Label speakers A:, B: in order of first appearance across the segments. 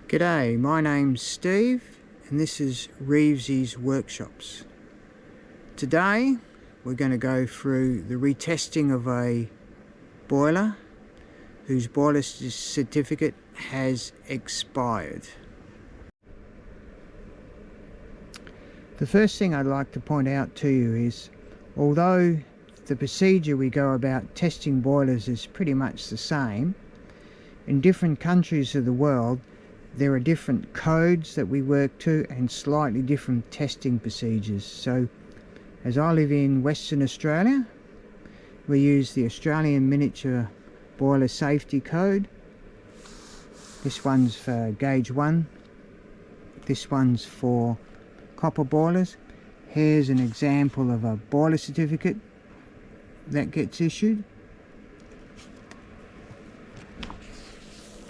A: G'day, my name's Steve and this is Reevesy's Workshops. Today we're going to go through the retesting of a boiler whose boiler certificate has expired. The first thing I'd like to point out to you is, although the procedure we go about testing boilers is pretty much the same, in different countries of the world there are different codes that we work to and slightly different testing procedures. So as I live in Western Australia, we use the Australian Miniature Boiler Safety Code. This one's for gauge 1, this one's for copper boilers. Here's an example of a boiler certificate that gets issued.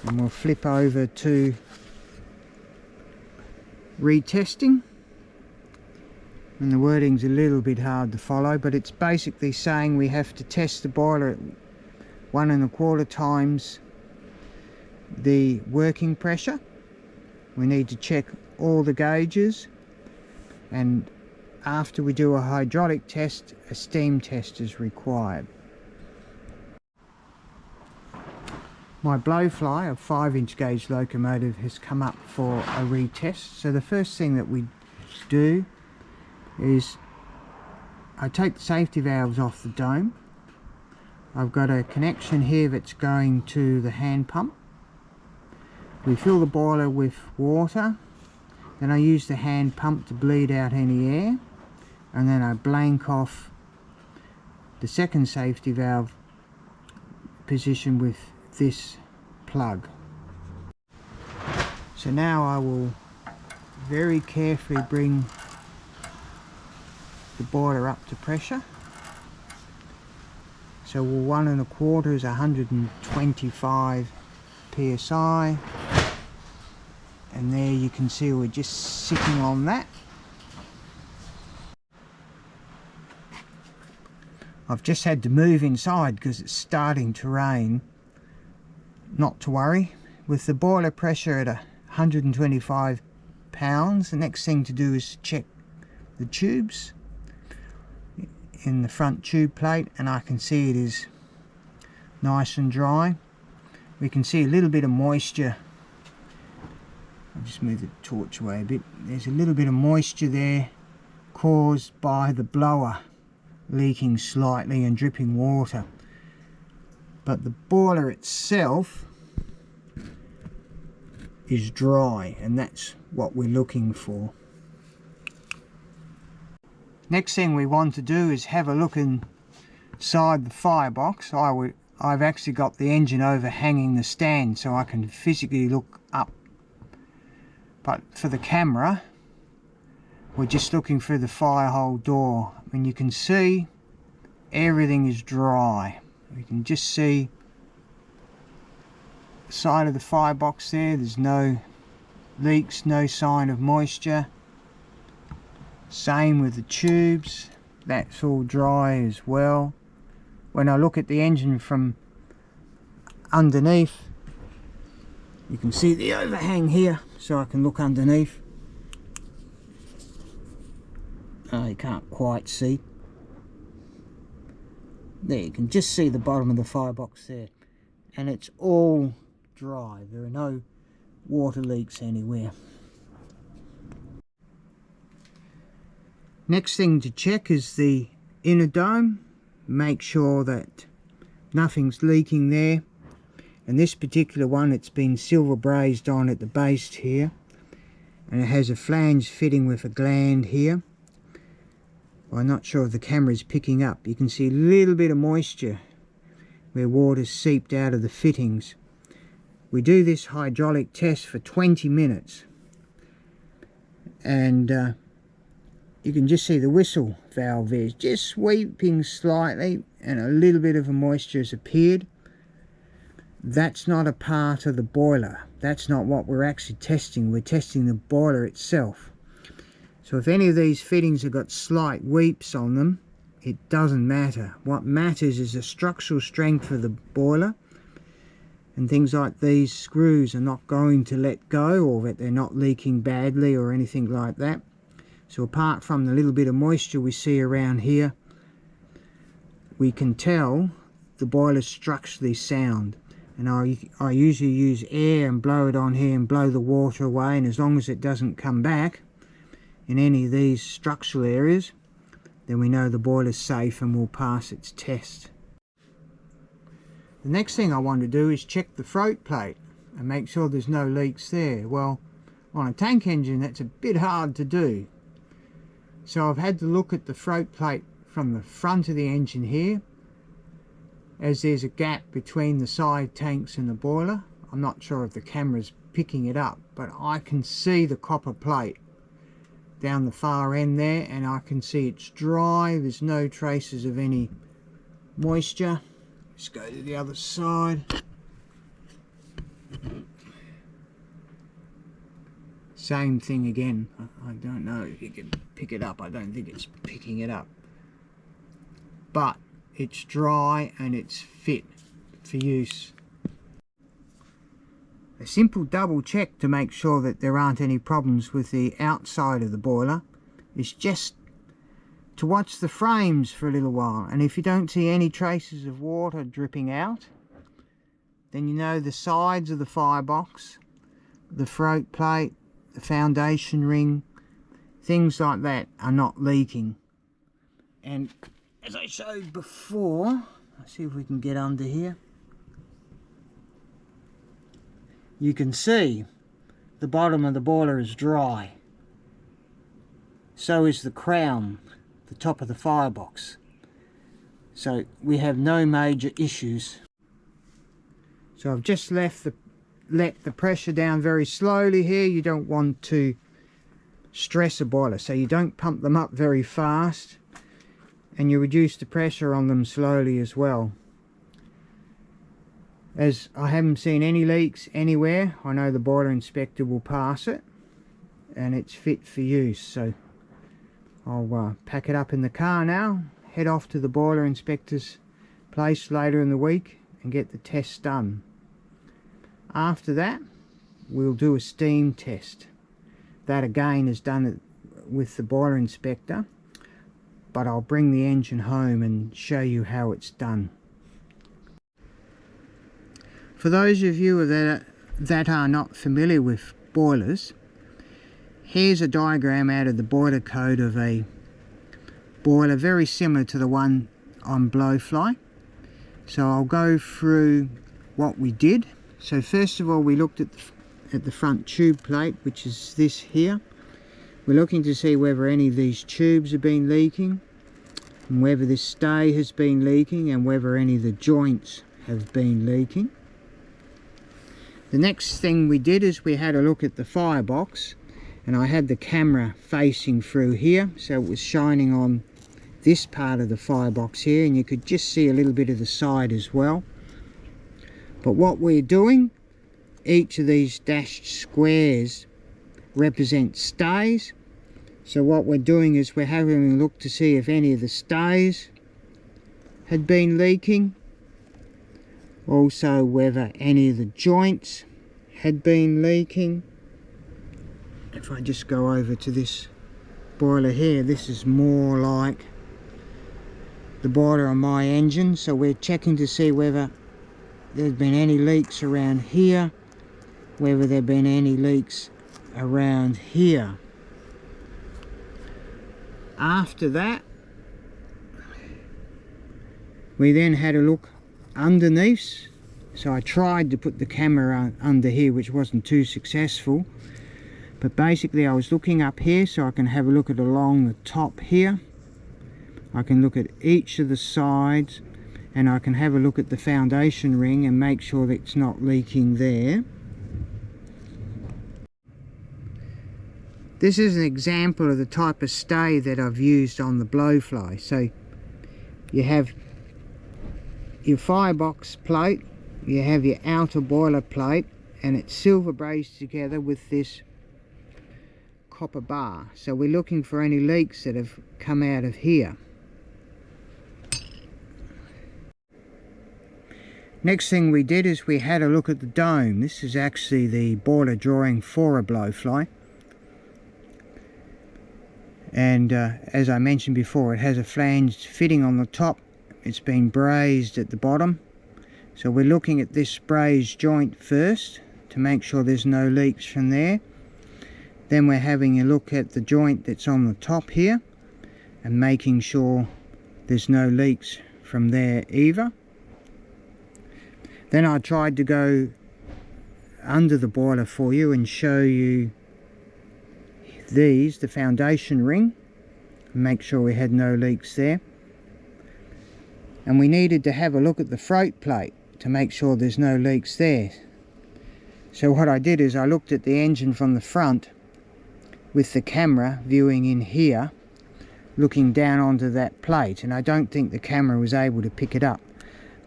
A: And we'll flip over to retesting, and the wording's a little bit hard to follow, but it's basically saying we have to test the boiler at 1 1/4 times the working pressure. We need to check all the gauges, and after we do a hydraulic test, a steam test is required. My Blowfly, a 5-inch gauge locomotive, has come up for a retest. So the first thing that we do is I take the safety valves off the dome. I've got a connection here that's going to the hand pump. We fill the boiler with water, then I use the hand pump to bleed out any air, and then I blank off the second safety valve position with this plug. So now I will very carefully bring the boiler up to pressure. So 1 1/4 is 125 psi, and there you can see we're just sitting on that. I've just had to move inside because it's starting to rain. Not to worry, with the boiler pressure at 125 pounds, the next thing to do is check the tubes in the front tube plate, and I can see it is nice and dry. We can see a little bit of moisture. I'll just move the torch away a bit. There's a little bit of moisture there caused by the blower leaking slightly and dripping water. But the boiler itself is dry, and that's what we're looking for. Next thing we want to do is have a look inside the firebox. I've actually got the engine overhanging the stand so I can physically look up. But for the camera, we're just looking through the fire hole door. And you can see everything is dry. We can just see the side of the firebox there. There's no leaks, no sign of moisture. Same with the tubes, that's all dry as well. When I look at the engine from underneath, you can see the overhang here, so I can look underneath. Oh, you can't quite see. There, you can just see the bottom of the firebox there, and it's all dry. There are no water leaks anywhere. Next thing to check is the inner dome. Make sure that nothing's leaking there. And this particular one, it's been silver brazed on at the base here, and it has a flange fitting with a gland here. Well, I'm not sure if the camera is picking up. You can see a little bit of moisture where water's seeped out of the fittings. We do this hydraulic test for 20 minutes, and you can just see the whistle valve there is just sweeping slightly, and a little bit of a moisture has appeared. That's not a part of the boiler. That's not what we're actually testing. We're testing the boiler itself. So if any of these fittings have got slight weeps on them, it doesn't matter. What matters is the structural strength of the boiler and things like these screws are not going to let go, or that they're not leaking badly or anything like that. So apart from the little bit of moisture we see around here, we can tell the boiler's structurally sound. And I usually use air and blow it on here and blow the water away, and as long as it doesn't come back in any of these structural areas, then we know the boiler's safe and will pass its test. The next thing I want to do is check the throat plate and make sure there's no leaks there. Well, on a tank engine that's a bit hard to do. So I've had to look at the throat plate from the front of the engine here, as there's a gap between the side tanks and the boiler. I'm not sure if the camera's picking it up, but I can see the copper plate down the far end there, and I can see it's dry. There's no traces of any moisture. Let's go to the other side. Same thing again. I don't know if you can pick it up. I don't think it's picking it up, but it's dry and it's fit for use. A simple double check to make sure that there aren't any problems with the outside of the boiler is just to watch the frames for a little while, and if you don't see any traces of water dripping out, then you know the sides of the firebox, the throat plate, the foundation ring, things like that are not leaking. And as I showed before, let's see if we can get under here. You can see the bottom of the boiler is dry. So is the crown, the top of the firebox. So we have no major issues. So I've just let the pressure down very slowly here. You don't want to stress a boiler, so you don't pump them up very fast, and you reduce the pressure on them slowly as well. As I haven't seen any leaks anywhere, I know the boiler inspector will pass it and it's fit for use. So I'll pack it up in the car now, head off to the boiler inspector's place later in the week and get the test done. After that, we'll do a steam test. That again is done with the boiler inspector, but I'll bring the engine home and show you how it's done. For those of you that are not familiar with boilers, here's a diagram out of the boiler code of a boiler very similar to the one on Blowfly. So I'll go through what we did. So first of all, we looked at the front tube plate, which is this here. We're looking to see whether any of these tubes have been leaking, and whether this stay has been leaking, and whether any of the joints have been leaking. The next thing we did is we had a look at the firebox, and I had the camera facing through here, so it was shining on this part of the firebox here, and you could just see a little bit of the side as well. But what we're doing, each of these dashed squares represent stays. So what we're doing is we're having a look to see if any of the stays had been leaking. Also whether any of the joints had been leaking. If I just go over to this boiler here, this is more like the boiler on my engine, so we're checking to see whether there's been any leaks around here, whether there have been any leaks around here. After that, we then had a look underneath. So I tried to put the camera under here, which wasn't too successful, but basically I was looking up here so I can have a look at along the top here. I can look at each of the sides, and I can have a look at the foundation ring and make sure that it's not leaking there. This is an example of the type of stay that I've used on the Blowfly. So you have your firebox plate, you have your outer boiler plate, and it's silver brazed together with this copper bar. So we're looking for any leaks that have come out of here. Next thing we did is we had a look at the dome. This is actually the boiler drawing for a blowfly. And as I mentioned before, it has a flanged fitting on the top. It's been brazed at the bottom. So we're looking at this brazed joint first to make sure there's no leaks from there. Then we're having a look at the joint that's on the top here and making sure there's no leaks from there either. Then I tried to go under the boiler for you and show you the foundation ring, and make sure we had no leaks there. And we needed to have a look at the float plate to make sure there's no leaks there. So what I did is I looked at the engine from the front with the camera viewing in here, looking down onto that plate, and I don't think the camera was able to pick it up,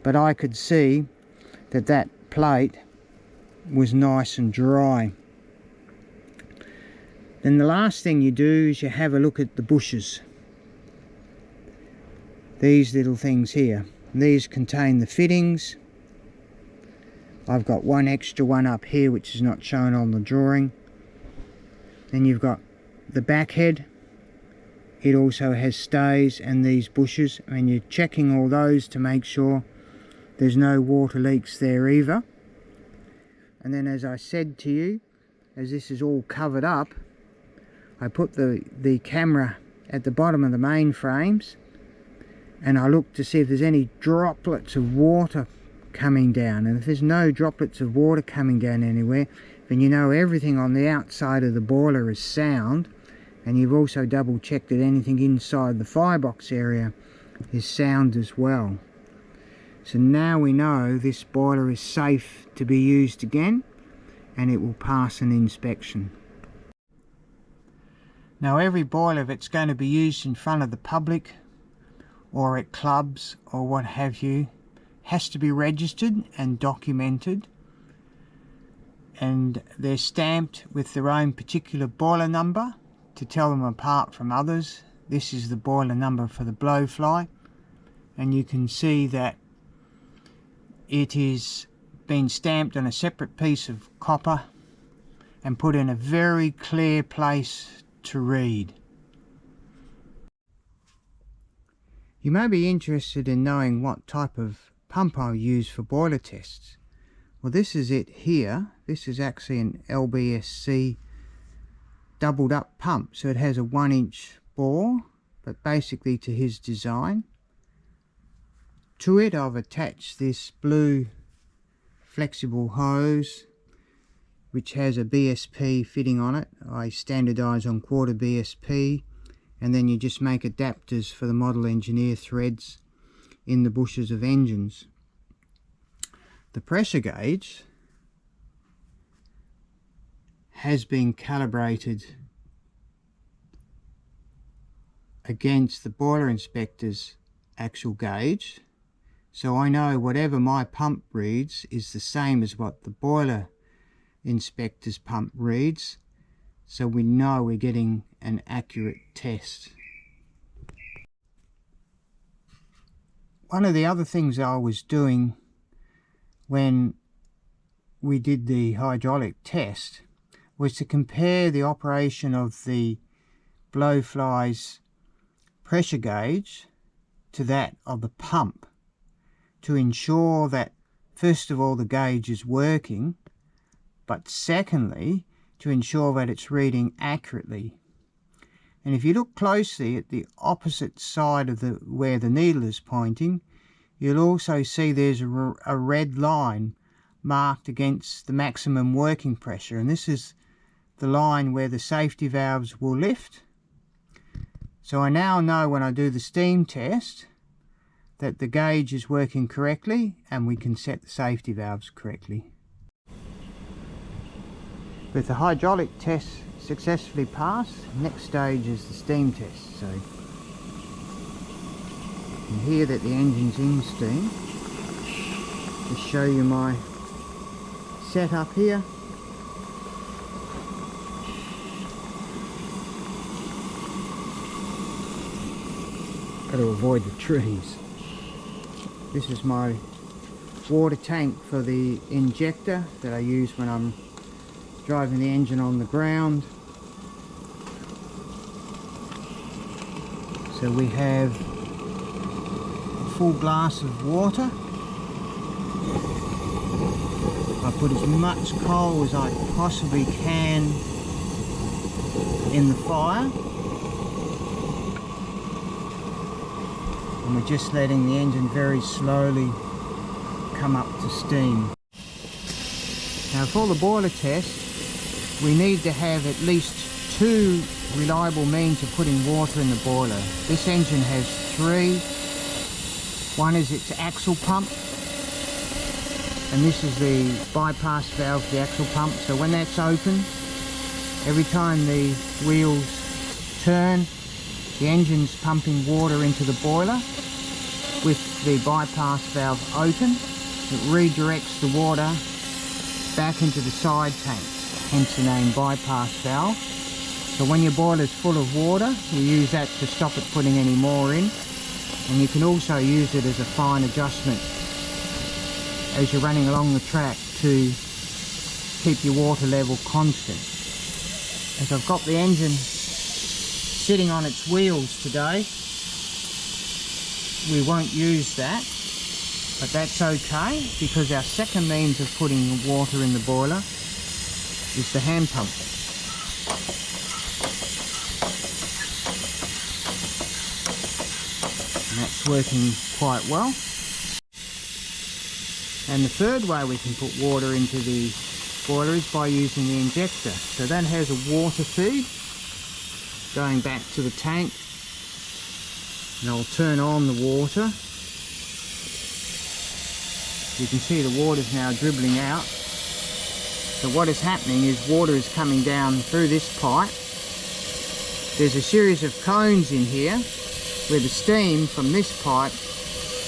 A: but I could see that that plate was nice and dry. Then the last thing you do is you have a look at the bushes. These little things here. These contain the fittings. I've got one extra one up here which is not shown on the drawing. Then you've got the back head. It also has stays and these bushes, and you're checking all those to make sure there's no water leaks there either. And then, as I said to you, as this is all covered up, I put the camera at the bottom of the main frames and I look to see if there's any droplets of water coming down. And if there's no droplets of water coming down anywhere, then you know everything on the outside of the boiler is sound, and you've also double checked that anything inside the firebox area is sound as well. So now we know this boiler is safe to be used again, and it will pass an inspection. Now every boiler that's going to be used in front of the public or at clubs or what have you has to be registered and documented, and they're stamped with their own particular boiler number to tell them apart from others. This is the boiler number for the Blowfly, and you can see that it is been stamped on a separate piece of copper and put in a very clear place to read. You may be interested in knowing what type of pump I use for boiler tests. Well, this is it here. This is actually an LBSC doubled up pump, so it has a 1-inch bore, but basically to his design. To it I've attached this blue flexible hose which has a BSP fitting on it. I standardise on 1/4 BSP, and then you just make adapters for the model engineer threads in the bushes of engines. The pressure gauge has been calibrated against the boiler inspector's actual gauge, so I know whatever my pump reads is the same as what the boiler inspector's pump reads, so we know we're getting an accurate test. One of the other things I was doing when we did the hydraulic test was to compare the operation of the Blowfly's pressure gauge to that of the pump, to ensure that first of all the gauge is working, but secondly to ensure that it's reading accurately. And if you look closely at the opposite side of where the needle is pointing, you'll also see there's a red line marked against the maximum working pressure, and this is the line where the safety valves will lift. So I now know when I do the steam test that the gauge is working correctly and we can set the safety valves correctly. With the hydraulic test successfully passed, next stage is the steam test. So you can hear that the engine's in steam. Just show you my setup here. Got to avoid the trees. This is my water tank for the injector that I use when I'm driving the engine on the ground. So we have a full glass of water. I put as much coal as I possibly can in the fire, and we're just letting the engine very slowly come up to steam. Now for the boiler test, we need to have at least 2 reliable means of putting water in the boiler. This engine has 3. One is its axle pump, and this is the bypass valve for the axle pump. So when that's open, every time the wheels turn, the engine's pumping water into the boiler. With the bypass valve open, it redirects the water back into the side tanks, hence the name bypass valve. So when your boiler's full of water, you use that to stop it putting any more in, and you can also use it as a fine adjustment as you're running along the track to keep your water level constant. As I've got the engine sitting on its wheels today, we won't use that, but that's okay, because our second means of putting water in the boiler is the hand pump. And that's working quite well. And the third way we can put water into the boiler is by using the injector. So that has a water feed going back to the tank, and I'll turn on the water. You can see the water's now dribbling out. So what is happening is water is coming down through this pipe. There's a series of cones in here where the steam from this pipe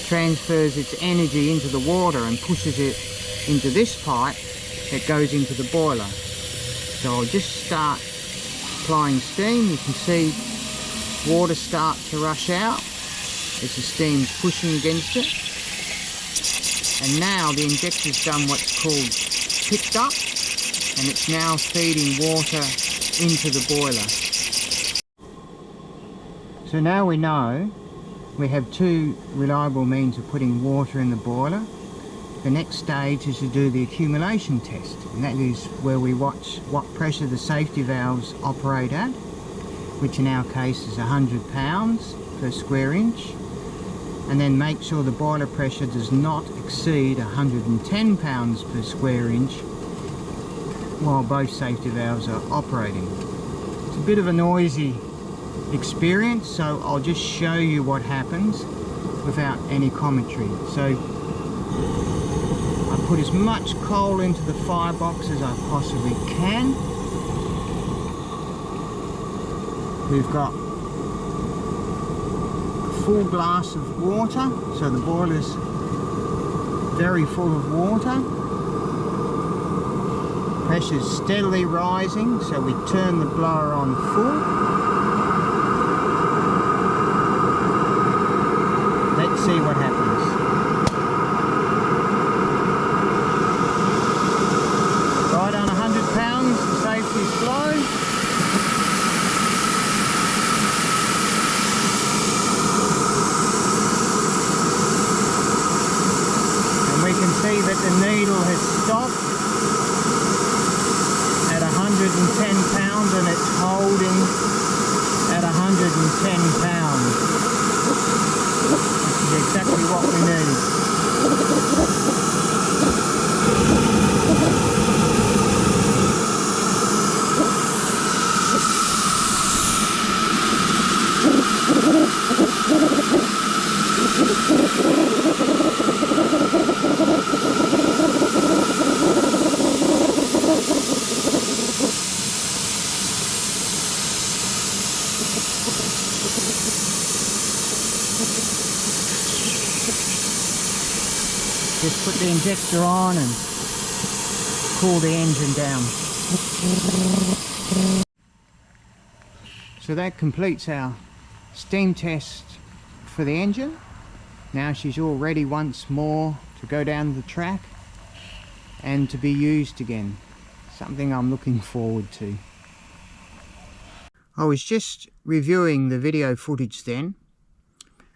A: transfers its energy into the water and pushes it into this pipe that goes into the boiler. So I'll just start applying steam. You can see water start to rush out as the steam's pushing against it. And now the injector's done what's called picked up, and it's now feeding water into the boiler. So now we know we have 2 reliable means of putting water in the boiler. The next stage is to do the accumulation test, and that is where we watch what pressure the safety valves operate at, which in our case is 100 pounds per square inch, and then make sure the boiler pressure does not exceed 110 pounds per square inch while both safety valves are operating. It's a bit of a noisy experience, so I'll just show you what happens without any commentary. So I put as much coal into the firebox as I possibly can. We've got a full glass of water, so the boiler's very full of water. Pressure's steadily rising, so we turn the blower on full. Let's see what happens. Right on 100 pounds, the safety's low. And we can see that the needle has stopped at 110 pounds, and it's holding at 110 pounds. This is exactly what we need. Just put the injector on and cool the engine down. So that completes our steam test for the engine. Now she's all ready once more to go down the track and to be used again. Something I'm looking forward to. I was just reviewing the video footage then,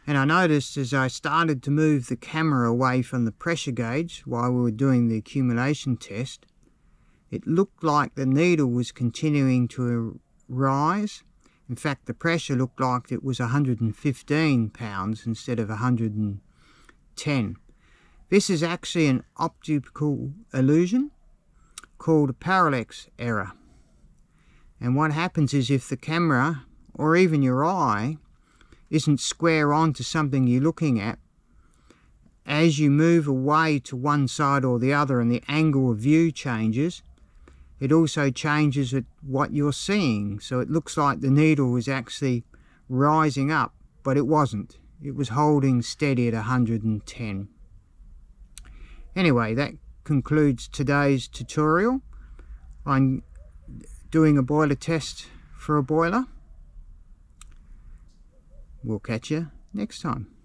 A: and I noticed as I started to move the camera away from the pressure gauge while we were doing the accumulation test, it looked like the needle was continuing to rise. In fact, the pressure looked like it was 115 pounds instead of 110. This is actually an optical illusion called a parallax error. And what happens is if the camera, or even your eye, isn't square on to something you're looking at, as you move away to one side or the other and the angle of view changes, it also changes at what you're seeing. So it looks like the needle was actually rising up, but it wasn't. It was holding steady at 110. Anyway, that concludes today's tutorial on doing a boiler test for a boiler. We'll catch you next time.